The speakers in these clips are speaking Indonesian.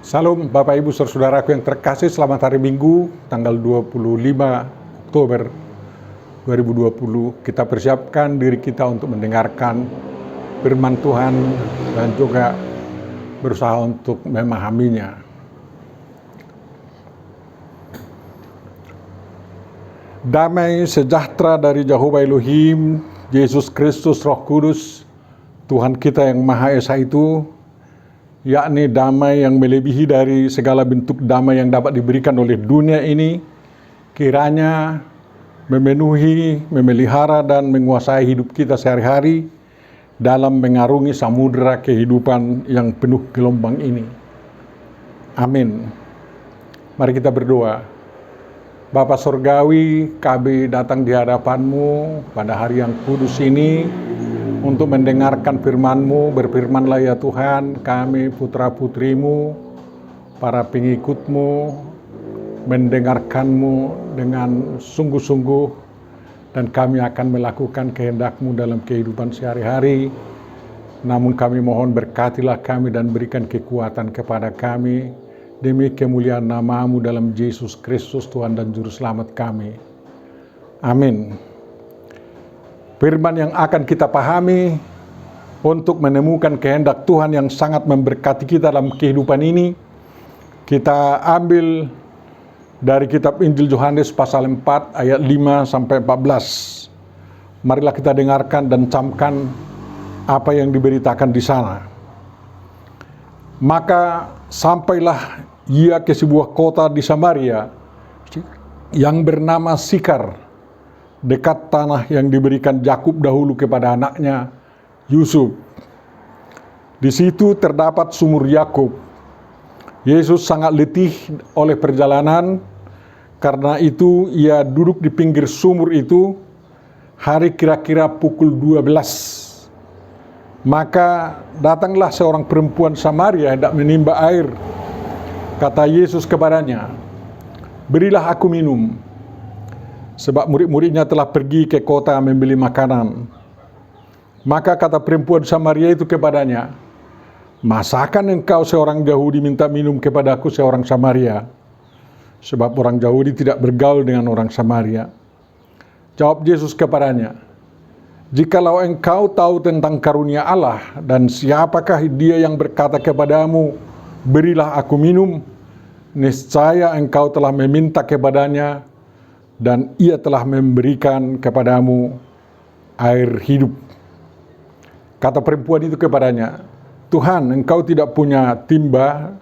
Salam Bapak Ibu Saudaraku yang terkasih, selamat hari Minggu tanggal 25 Oktober 2020. Kita persiapkan diri kita untuk mendengarkan firman Tuhan dan juga berusaha untuk memahaminya. Damai sejahtera dari Jehovah Elohim, Yesus Kristus Roh Kudus, Tuhan kita yang Maha Esa itu, yakni damai yang melebihi dari segala bentuk damai yang dapat diberikan oleh dunia ini, kiranya memenuhi, memelihara dan menguasai hidup kita sehari-hari dalam mengarungi samudera kehidupan yang penuh gelombang ini. Amin. Mari kita berdoa. Bapa Surgawi, kami datang di hadapan-Mu pada hari yang kudus ini untuk mendengarkan firman-Mu. Berfirmanlah ya Tuhan, kami putra-putrimu, para pengikut-Mu, mendengarkan-Mu dengan sungguh-sungguh, dan kami akan melakukan kehendak-Mu dalam kehidupan sehari-hari. Namun kami mohon berkatilah kami dan berikan kekuatan kepada kami, demi kemuliaan nama-Mu dalam Yesus Kristus Tuhan dan Juru Selamat kami. Amin. Firman yang akan kita pahami untuk menemukan kehendak Tuhan yang sangat memberkati kita dalam kehidupan ini, kita ambil dari kitab Injil Yohanes pasal 4 ayat 5 sampai 14. Marilah kita dengarkan dan camkan apa yang diberitakan di sana. Maka sampailah ia ke sebuah kota di Samaria yang bernama Sikar, dekat tanah yang diberikan Yakub dahulu kepada anaknya Yusuf. Di situ terdapat sumur Yakub. Yesus sangat letih oleh perjalanan, karena itu ia duduk di pinggir sumur itu. Hari kira-kira pukul 12. Maka datanglah seorang perempuan Samaria hendak menimba air. Kata Yesus kepadanya, "Berilah aku minum." Sebab murid-muridnya telah pergi ke kota membeli makanan. Maka kata perempuan Samaria itu kepadanya, "Masakan engkau seorang Yahudi minta minum kepadaku seorang Samaria?" Sebab orang Yahudi tidak bergaul dengan orang Samaria. Jawab Yesus kepadanya, "Jikalau engkau tahu tentang karunia Allah dan siapakah dia yang berkata kepadamu, 'Berilah aku minum,' niscaya engkau telah meminta kepadanya, dan ia telah memberikan kepadamu air hidup." Kata perempuan itu kepadanya, "Tuhan, engkau tidak punya timba,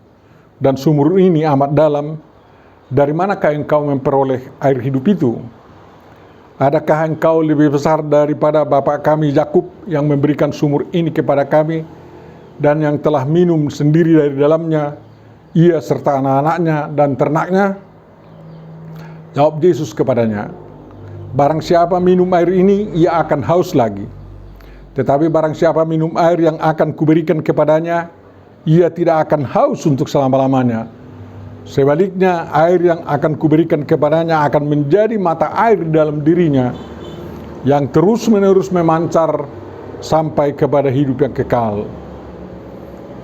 dan sumur ini amat dalam. Dari manakah engkau memperoleh air hidup itu? Adakah engkau lebih besar daripada bapa kami Yakub yang memberikan sumur ini kepada kami, dan yang telah minum sendiri dari dalamnya, ia serta anak-anaknya dan ternaknya?" Jawab Yesus kepadanya, "Barang siapa minum air ini, ia akan haus lagi. Tetapi barang siapa minum air yang akan kuberikan kepadanya, ia tidak akan haus untuk selama-lamanya. Sebaliknya, air yang akan kuberikan kepadanya akan menjadi mata air di dalam dirinya, yang terus-menerus memancar sampai kepada hidup yang kekal."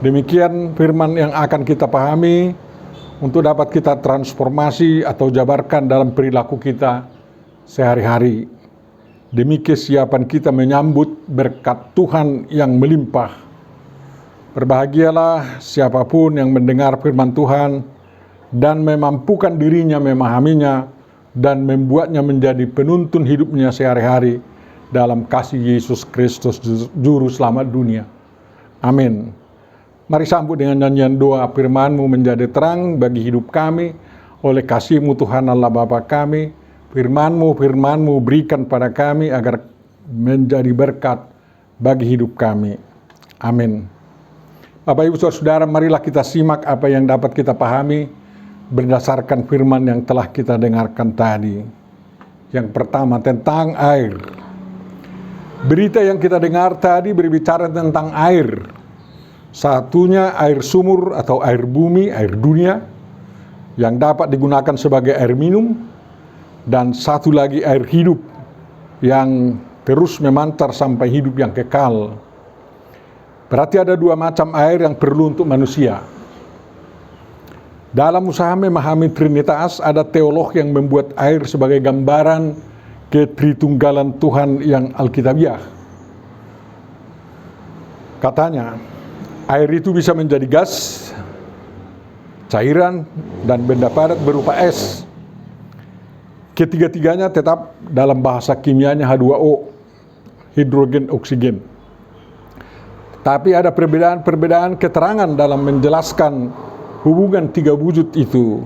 Demikian firman yang akan kita pahami untuk dapat kita transformasi atau jabarkan dalam perilaku kita sehari-hari, demi kesiapan kita menyambut berkat Tuhan yang melimpah. Berbahagialah siapapun yang mendengar firman Tuhan dan memampukan dirinya memahaminya dan membuatnya menjadi penuntun hidupnya sehari-hari dalam kasih Yesus Kristus Juru Selamat dunia. Amin. Mari sambut dengan nyanyian doa. Firman-Mu menjadi terang bagi hidup kami oleh kasih-Mu Tuhan Allah Bapa kami. Firman-Mu berikan pada kami agar menjadi berkat bagi hidup kami. Amin. Bapak Ibu Saudara, marilah kita simak apa yang dapat kita pahami berdasarkan firman yang telah kita dengarkan tadi. Yang pertama, tentang air. Berita yang kita dengar tadi berbicara tentang air. Satunya air sumur atau air bumi, air dunia, yang dapat digunakan sebagai air minum, dan satu lagi air hidup yang terus memancar sampai hidup yang kekal. Berarti ada dua macam air yang perlu untuk manusia. Dalam usaha memahami Trinitas, ada teolog yang membuat air sebagai gambaran ketritunggalan Tuhan yang alkitabiah. Katanya, air itu bisa menjadi gas, cairan, dan benda padat berupa es. Ketiga-tiganya tetap dalam bahasa kimianya H2O, hidrogen oksigen. Tapi ada perbedaan-perbedaan keterangan dalam menjelaskan hubungan tiga wujud itu.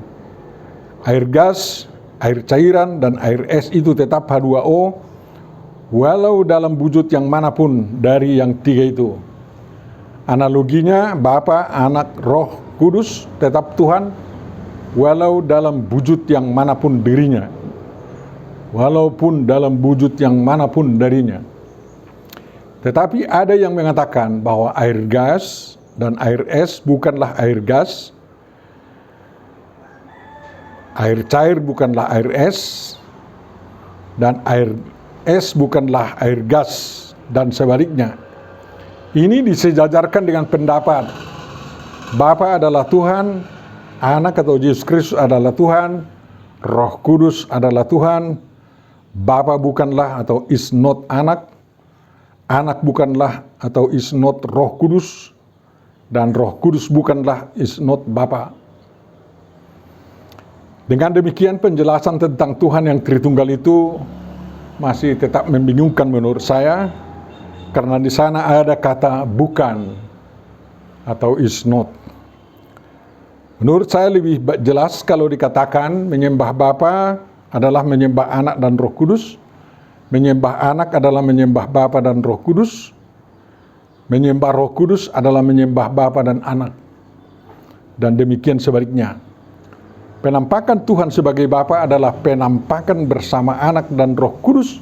Air gas, air cairan, dan air es itu tetap H2O, walau dalam wujud yang manapun dari yang tiga itu. Analoginya, Bapa, Anak, Roh Kudus tetap Tuhan, walau dalam wujud yang manapun dirinya. Walaupun dalam wujud yang manapun darinya. Tetapi ada yang mengatakan bahwa air gas dan air es bukanlah air gas, air cair bukanlah air es, dan air es bukanlah air gas, dan sebaliknya. Ini disejajarkan dengan pendapat Bapa adalah Tuhan, Anak atau Yesus Kristus adalah Tuhan, Roh Kudus adalah Tuhan, Bapa bukanlah atau is not Anak, Anak bukanlah atau is not Roh Kudus, dan Roh Kudus bukanlah is not Bapa. Dengan demikian penjelasan tentang Tuhan yang Tritunggal itu masih tetap membingungkan menurut saya, karena di sana ada kata bukan atau is not. Menurut saya lebih jelas kalau dikatakan menyembah Bapa adalah menyembah Anak dan Roh Kudus, menyembah Anak adalah menyembah Bapa dan Roh Kudus, menyembah Roh Kudus adalah menyembah Bapa dan Anak, dan demikian sebaliknya. Penampakan Tuhan sebagai Bapa adalah penampakan bersama Anak dan Roh Kudus,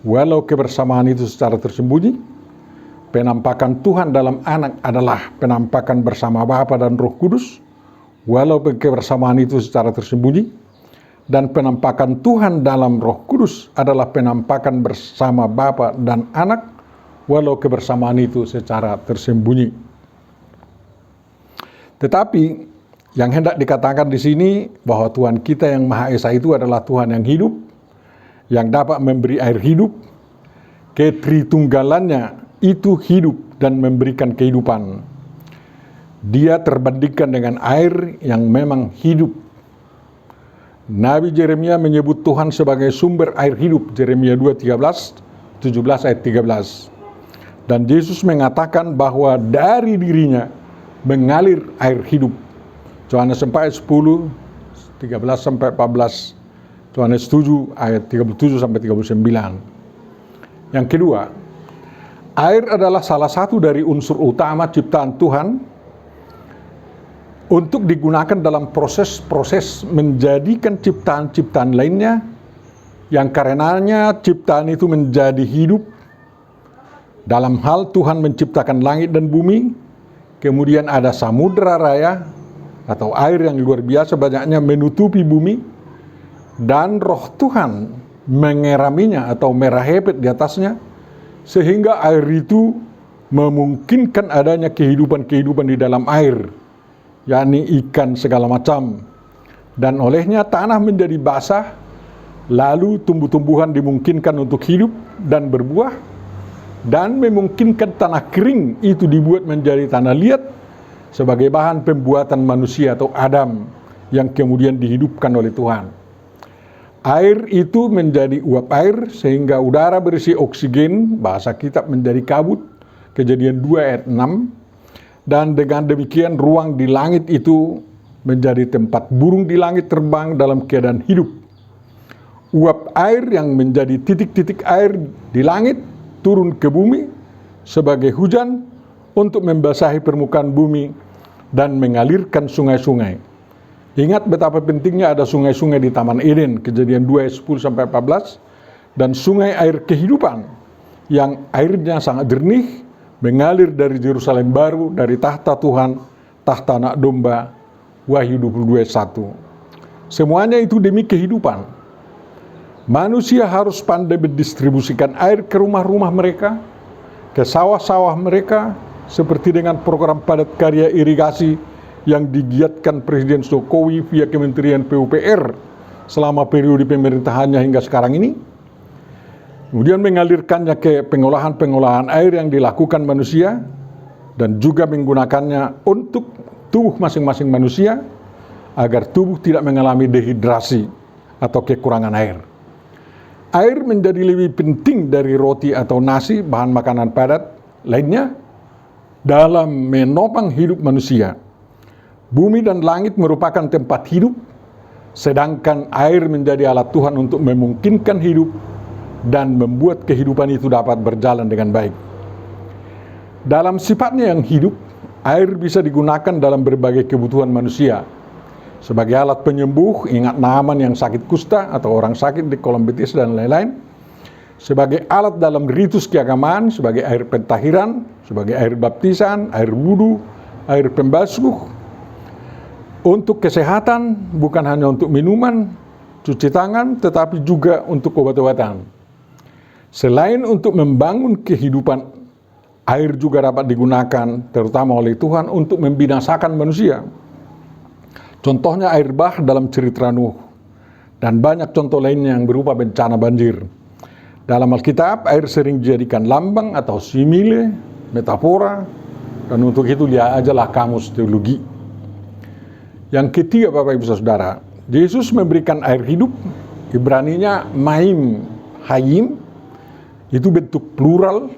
walau kebersamaan itu secara tersembunyi. Penampakan Tuhan dalam Anak adalah penampakan bersama Bapa dan Roh Kudus, walau kebersamaan itu secara tersembunyi. Dan penampakan Tuhan dalam Roh Kudus adalah penampakan bersama Bapa dan Anak, walau kebersamaan itu secara tersembunyi. Tetapi yang hendak dikatakan di sini bahwa Tuhan kita yang Maha Esa itu adalah Tuhan yang hidup, yang dapat memberi air hidup. Ketritunggalannya itu hidup dan memberikan kehidupan. Dia terbandingkan dengan air yang memang hidup. Nabi Yeremia menyebut Tuhan sebagai sumber air hidup, Yeremia 2:17 ayat 13. Dan Yesus mengatakan bahwa dari dirinya mengalir air hidup. Yohanes 4 ayat 10, 13 sampai 14. Yohanes 7 ayat 37 sampai 39. Yang kedua, air adalah salah satu dari unsur utama ciptaan Tuhan untuk digunakan dalam proses-proses menjadikan ciptaan-ciptaan lainnya, yang karenanya ciptaan itu menjadi hidup. Dalam hal Tuhan menciptakan langit dan bumi, kemudian ada samudra raya atau air yang luar biasa banyaknya menutupi bumi, dan roh Tuhan mengeraminya atau merahepet di atasnya, sehingga air itu memungkinkan adanya kehidupan-kehidupan di dalam air, yakni ikan segala macam. Dan olehnya tanah menjadi basah, lalu tumbuh-tumbuhan dimungkinkan untuk hidup dan berbuah, dan memungkinkan tanah kering itu dibuat menjadi tanah liat sebagai bahan pembuatan manusia atau Adam yang kemudian dihidupkan oleh Tuhan. Air itu menjadi uap air sehingga udara berisi oksigen, bahasa kitab menjadi kabut, Kejadian 2 ayat 6. Dan dengan demikian ruang di langit itu menjadi tempat burung di langit terbang dalam keadaan hidup. Uap air yang menjadi titik-titik air di langit turun ke bumi sebagai hujan untuk membasahi permukaan bumi dan mengalirkan sungai-sungai. Ingat betapa pentingnya ada sungai-sungai di Taman Eden, Kejadian 2 ayat 10 sampai 14, dan sungai air kehidupan yang airnya sangat jernih, mengalir dari Yerusalem baru, dari tahta Tuhan, tahta Anak Domba, Wahyu 22 ayat 1. Semuanya itu demi kehidupan. Manusia harus pandai mendistribusikan air ke rumah-rumah mereka, ke sawah-sawah mereka, seperti dengan program padat karya irigasi yang digiatkan Presiden Jokowi via Kementerian PUPR selama periode pemerintahannya hingga sekarang ini. Kemudian mengalirkannya ke pengolahan-pengolahan air yang dilakukan manusia dan juga menggunakannya untuk tubuh masing-masing manusia agar tubuh tidak mengalami dehidrasi atau kekurangan air. Air menjadi lebih penting dari roti atau nasi, bahan makanan padat lainnya, dalam menopang hidup manusia. Bumi dan langit merupakan tempat hidup, sedangkan air menjadi alat Tuhan untuk memungkinkan hidup dan membuat kehidupan itu dapat berjalan dengan baik. Dalam sifatnya yang hidup, air bisa digunakan dalam berbagai kebutuhan manusia. Sebagai alat penyembuh, ingat Naaman yang sakit kusta atau orang sakit di kolom betis dan lain-lain. Sebagai alat dalam ritus keagamaan, sebagai air pentahiran, sebagai air baptisan, air wudu, air pembasuh. Untuk kesehatan, bukan hanya untuk minuman, cuci tangan, tetapi juga untuk obat-obatan. Selain untuk membangun kehidupan, air juga dapat digunakan, terutama oleh Tuhan, untuk membinasakan manusia. Contohnya air bah dalam cerita Nuh, dan banyak contoh lainnya yang berupa bencana banjir. Dalam Alkitab, air sering dijadikan lambang atau simile, metafora, dan untuk itu lihat ajalah kamus teologi. Yang ketiga, Bapak Ibu Saudara, Yesus memberikan air hidup, Ibraninya maim hayim, itu bentuk plural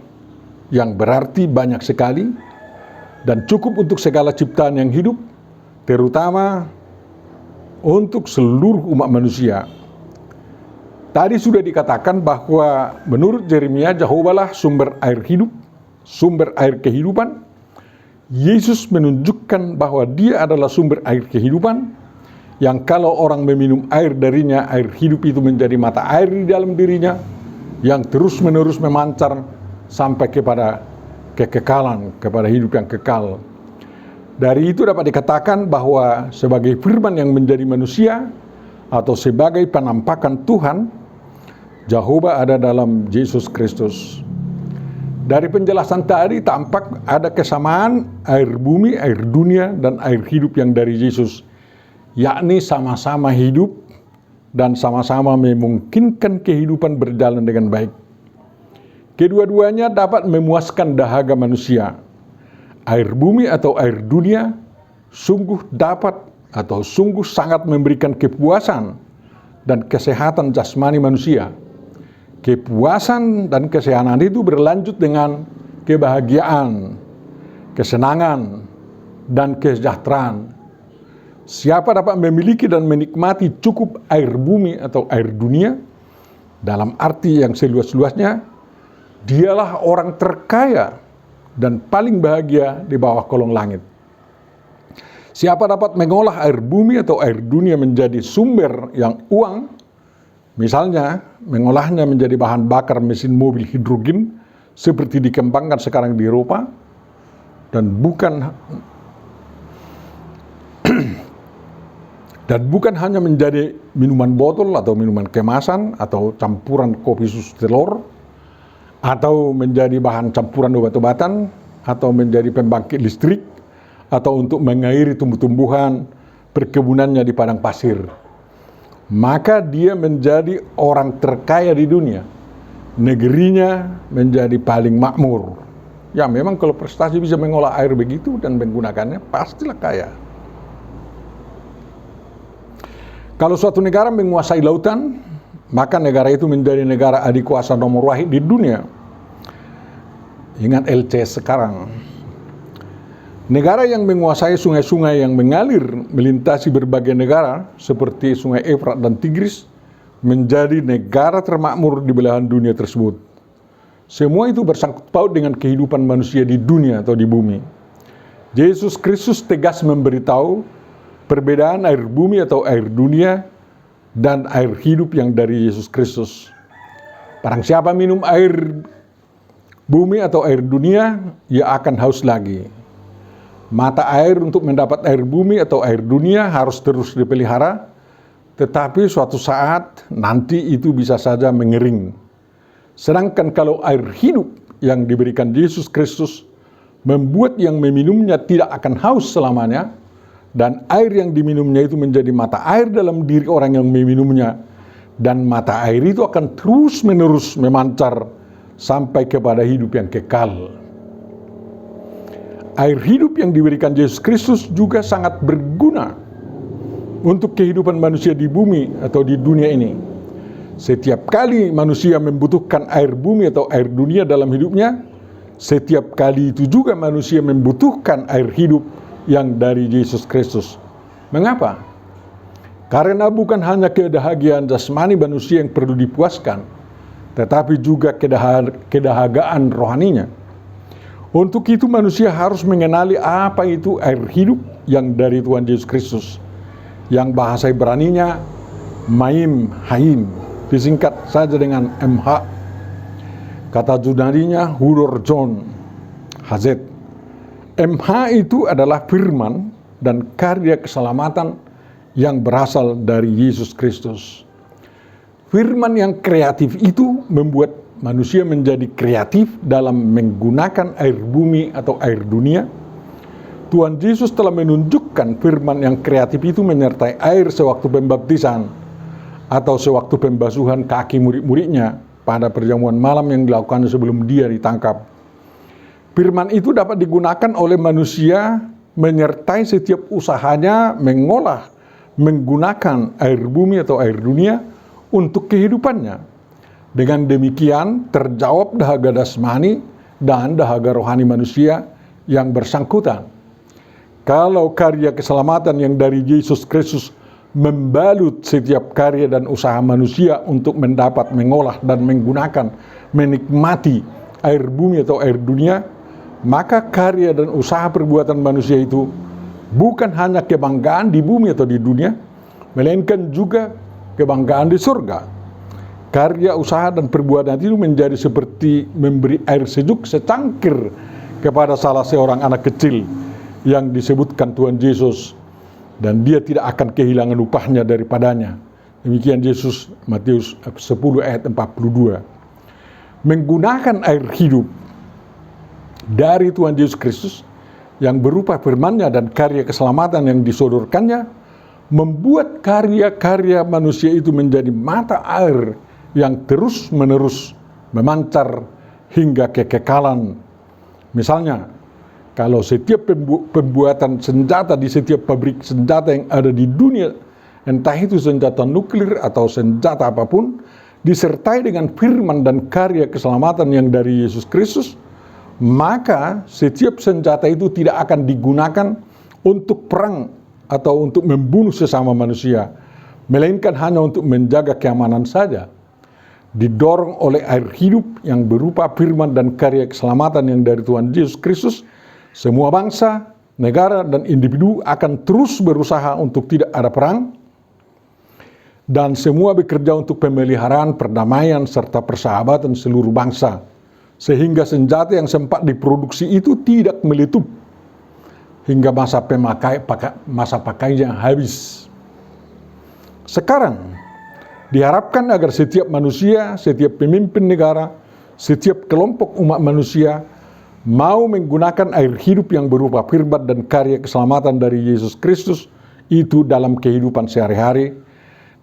yang berarti banyak sekali dan cukup untuk segala ciptaan yang hidup, terutama untuk seluruh umat manusia. Tadi sudah dikatakan bahwa menurut Yeremia, Jehovahlah sumber air hidup, sumber air kehidupan. Yesus menunjukkan bahwa Dia adalah sumber air kehidupan, yang kalau orang meminum air darinya, air hidup itu menjadi mata air di dalam dirinya, yang terus-menerus memancar sampai kepada kekekalan, kepada hidup yang kekal. Dari itu dapat dikatakan bahwa sebagai firman yang menjadi manusia, atau sebagai penampakan Tuhan, Jehovah ada dalam Yesus Kristus. Dari penjelasan tadi tampak ada kesamaan air bumi, air dunia, dan air hidup yang dari Yesus, yakni sama-sama hidup dan sama-sama memungkinkan kehidupan berjalan dengan baik. Kedua-duanya dapat memuaskan dahaga manusia. Air bumi atau air dunia sungguh dapat atau sungguh sangat memberikan kepuasan dan kesehatan jasmani manusia. Kepuasan dan kesehatan itu berlanjut dengan kebahagiaan, kesenangan, dan kesejahteraan. Siapa dapat memiliki dan menikmati cukup air bumi atau air dunia, dalam arti yang seluas-luasnya, dialah orang terkaya dan paling bahagia di bawah kolong langit. Siapa dapat mengolah air bumi atau air dunia menjadi sumber yang uang, misalnya mengolahnya menjadi bahan bakar mesin mobil hidrogen seperti dikembangkan sekarang di Eropa, dan bukan hanya menjadi minuman botol atau minuman kemasan atau campuran kopi susu telur, atau menjadi bahan campuran obat-obatan, atau menjadi pembangkit listrik, atau untuk mengairi tumbuh-tumbuhan perkebunannya di padang pasir. Maka dia menjadi orang terkaya di dunia. Negerinya menjadi paling makmur. Ya memang kalau prestasi bisa mengolah air begitu dan menggunakannya, pastilah kaya. Kalau suatu negara menguasai lautan, maka negara itu menjadi negara adikuasa nomor wahid di dunia. Ingat LCS sekarang. Negara yang menguasai sungai-sungai yang mengalir melintasi berbagai negara seperti sungai Efrat dan Tigris menjadi negara termakmur di belahan dunia tersebut. Semua itu bersangkut paut dengan kehidupan manusia di dunia atau di bumi. Yesus Kristus tegas memberitahu perbedaan air bumi atau air dunia dan air hidup yang dari Yesus Kristus. Barang siapa minum air bumi atau air dunia, ia akan haus lagi. Mata air untuk mendapat air bumi atau air dunia harus terus dipelihara, tetapi suatu saat nanti itu bisa saja mengering. Sedangkan kalau air hidup yang diberikan Yesus Kristus membuat yang meminumnya tidak akan haus selamanya, dan air yang diminumnya itu menjadi mata air dalam diri orang yang meminumnya, dan mata air itu akan terus-menerus memancar sampai kepada hidup yang kekal. Air hidup yang diberikan Yesus Kristus juga sangat berguna untuk kehidupan manusia di bumi atau di dunia ini. Setiap kali manusia membutuhkan air bumi atau air dunia dalam hidupnya, setiap kali itu juga manusia membutuhkan air hidup yang dari Yesus Kristus. Mengapa? Karena bukan hanya kedahagiaan jasmani manusia yang perlu dipuaskan, tetapi juga kedahagaan rohaninya. Untuk itu manusia harus mengenali apa itu air hidup yang dari Tuhan Yesus Kristus, yang bahasa Ibraninya Maim Haim, disingkat saja dengan MH. Kata Yunaninya Huror John Hazet. MH itu adalah firman dan karya keselamatan yang berasal dari Yesus Kristus. Firman yang kreatif itu membuat manusia menjadi kreatif dalam menggunakan air bumi atau air dunia. Tuhan Yesus telah menunjukkan firman yang kreatif itu menyertai air sewaktu pembaptisan atau sewaktu pembasuhan kaki murid-muridnya pada perjamuan malam yang dilakukan sebelum dia ditangkap. Firman itu dapat digunakan oleh manusia menyertai setiap usahanya mengolah, menggunakan air bumi atau air dunia untuk kehidupannya. Dengan demikian terjawab dahaga jasmani dan dahaga rohani manusia yang bersangkutan. Kalau karya keselamatan yang dari Yesus Kristus membalut setiap karya dan usaha manusia untuk mendapat, mengolah, dan menggunakan, menikmati air bumi atau air dunia, maka karya dan usaha perbuatan manusia itu bukan hanya kebanggaan di bumi atau di dunia, melainkan juga kebanggaan di surga. Karya, usaha, dan perbuatan itu menjadi seperti memberi air sejuk secangkir kepada salah seorang anak kecil yang disebutkan Tuhan Yesus, dan dia tidak akan kehilangan upahnya daripadanya. Demikian Yesus, Matius 10 ayat 42. Menggunakan air hidup dari Tuhan Yesus Kristus yang berupa firman-Nya dan karya keselamatan yang disodorkannya, membuat karya-karya manusia itu menjadi mata air yang terus-menerus memancar hingga kekekalan. Misalnya, kalau setiap pembuatan senjata di setiap pabrik senjata yang ada di dunia, entah itu senjata nuklir atau senjata apapun, disertai dengan firman dan karya keselamatan yang dari Yesus Kristus, maka setiap senjata itu tidak akan digunakan untuk perang atau untuk membunuh sesama manusia, melainkan hanya untuk menjaga keamanan saja. Didorong oleh air hidup yang berupa firman dan karya keselamatan yang dari Tuhan Yesus Kristus, semua bangsa, negara, dan individu akan terus berusaha untuk tidak ada perang, dan semua bekerja untuk pemeliharaan perdamaian serta persahabatan seluruh bangsa, sehingga senjata yang sempat diproduksi itu tidak meletup hingga masa pakainya habis. Sekarang diharapkan agar setiap manusia, setiap pemimpin negara, setiap kelompok umat manusia mau menggunakan air hidup yang berupa firman dan karya keselamatan dari Yesus Kristus itu dalam kehidupan sehari-hari,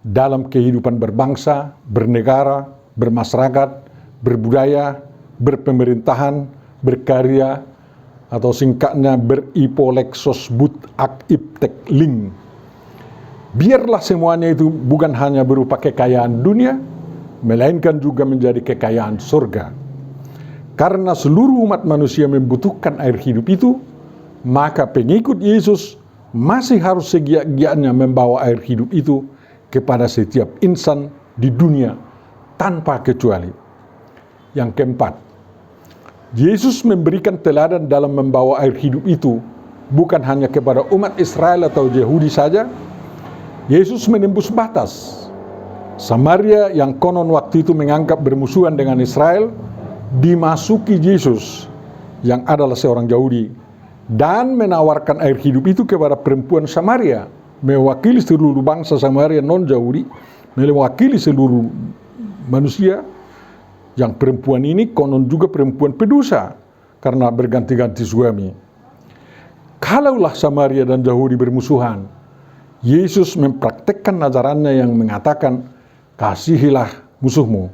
dalam kehidupan berbangsa, bernegara, bermasyarakat, berbudaya, berpemerintahan, berkarya, atau singkatnya beripolexos but ak iptek ling. Biarlah semuanya itu bukan hanya berupa kekayaan dunia, melainkan juga menjadi kekayaan surga. Karena seluruh umat manusia membutuhkan air hidup itu, maka pengikut Yesus masih harus segiat-giatnya membawa air hidup itu kepada setiap insan di dunia tanpa kecuali. Yang keempat, Yesus memberikan teladan dalam membawa air hidup itu bukan hanya kepada umat Israel atau Yahudi saja. Yesus menembus batas. Samaria yang konon waktu itu menganggap bermusuhan dengan Israel, dimasuki Yesus yang adalah seorang Yahudi dan menawarkan air hidup itu kepada perempuan Samaria, mewakili seluruh bangsa Samaria non-Yahudi, mewakili seluruh manusia. Yang perempuan ini konon juga perempuan pedosa karena berganti-ganti suami. Kalaulah Samaria dan Yahudi bermusuhan, Yesus mempraktekkan ajarannya yang mengatakan, kasihilah musuhmu.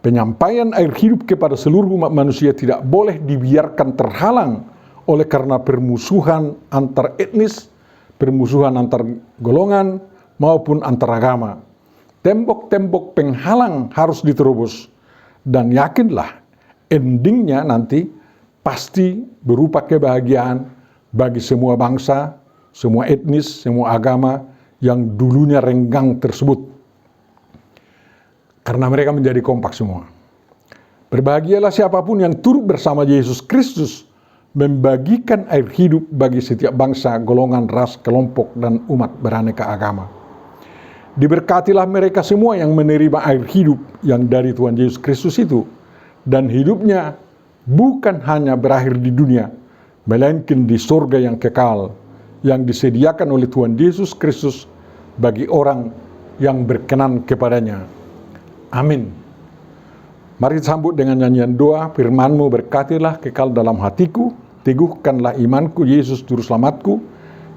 Penyampaian air hidup kepada seluruh umat manusia tidak boleh dibiarkan terhalang oleh karena permusuhan antar etnis, permusuhan antar golongan, maupun antar agama. Tembok-tembok penghalang harus diterobos. Dan yakinlah, endingnya nanti pasti berupa kebahagiaan bagi semua bangsa, semua etnis, semua agama yang dulunya renggang tersebut. Karena mereka menjadi kompak semua. Berbahagialah siapapun yang turut bersama Yesus Kristus membagikan air hidup bagi setiap bangsa, golongan, ras, kelompok, dan umat beraneka agama. Diberkatilah mereka semua yang menerima air hidup yang dari Tuhan Yesus Kristus itu, dan hidupnya bukan hanya berakhir di dunia, melainkan di surga yang kekal, yang disediakan oleh Tuhan Yesus Kristus bagi orang yang berkenan kepadanya. Amin. Mari sambut dengan nyanyian doa, firman-Mu berkatilah kekal dalam hatiku, teguhkanlah imanku, Yesus Juru Selamatku,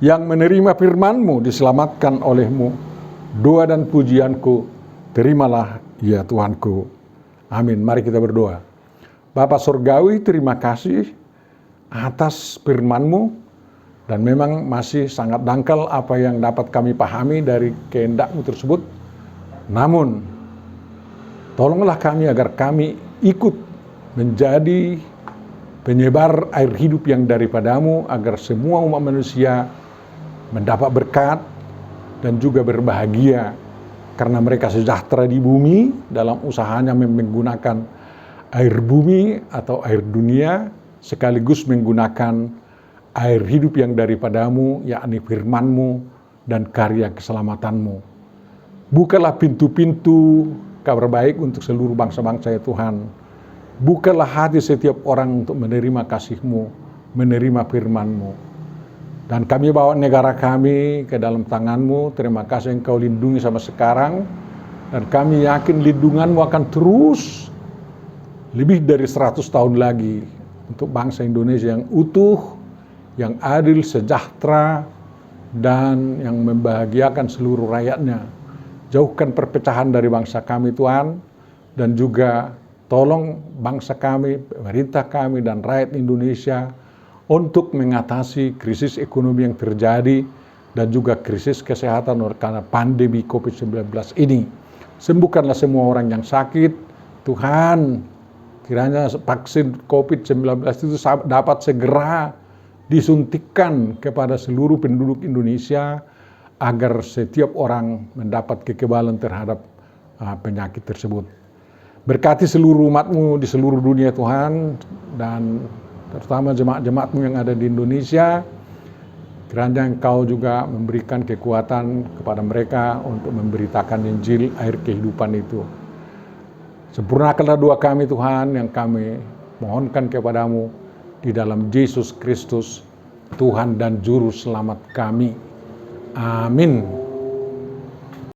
yang menerima firman-Mu diselamatkan oleh-Mu. Doa dan pujianku, terimalah ya Tuhanku. Amin. Mari kita berdoa. Bapa Surgawi, terima kasih atas firman-Mu, dan memang masih sangat dangkal apa yang dapat kami pahami dari kehendak-Mu tersebut. Namun, tolonglah kami agar kami ikut menjadi penyebar air hidup yang daripada-Mu, agar semua umat manusia mendapat berkat dan juga berbahagia, karena mereka sejahtera di bumi dalam usahanya menggunakan air bumi atau air dunia, sekaligus menggunakan air hidup yang daripada-Mu, yakni firman-Mu dan karya keselamatan-Mu. Bukalah pintu-pintu kabar baik untuk seluruh bangsa-bangsa ya Tuhan. Bukalah hati setiap orang untuk menerima kasih-Mu, menerima firman-Mu. Dan kami bawa negara kami ke dalam tangan-Mu. Terima kasih Engkau lindungi sampai sekarang. Dan kami yakin lindungan-Mu akan terus lebih dari 100 tahun lagi untuk bangsa Indonesia yang utuh, yang adil, sejahtera, dan yang membahagiakan seluruh rakyatnya. Jauhkan perpecahan dari bangsa kami Tuhan, dan juga tolong bangsa kami, pemerintah kami, dan rakyat Indonesia untuk mengatasi krisis ekonomi yang terjadi dan juga krisis kesehatan karena pandemi COVID-19 ini. Sembuhkanlah semua orang yang sakit, Tuhan. Kiranya vaksin COVID-19 itu dapat segera disuntikkan kepada seluruh penduduk Indonesia agar setiap orang mendapat kekebalan terhadap penyakit tersebut. Berkati seluruh umat-Mu di seluruh dunia Tuhan, dan terutama jemaat-jemaat-Mu yang ada di Indonesia. Kiranya Engkau juga memberikan kekuatan kepada mereka untuk memberitakan Injil air kehidupan itu. Sempurnakanlah doa kami Tuhan yang kami mohonkan kepada-Mu di dalam Yesus Kristus, Tuhan dan Juru Selamat kami. Amin.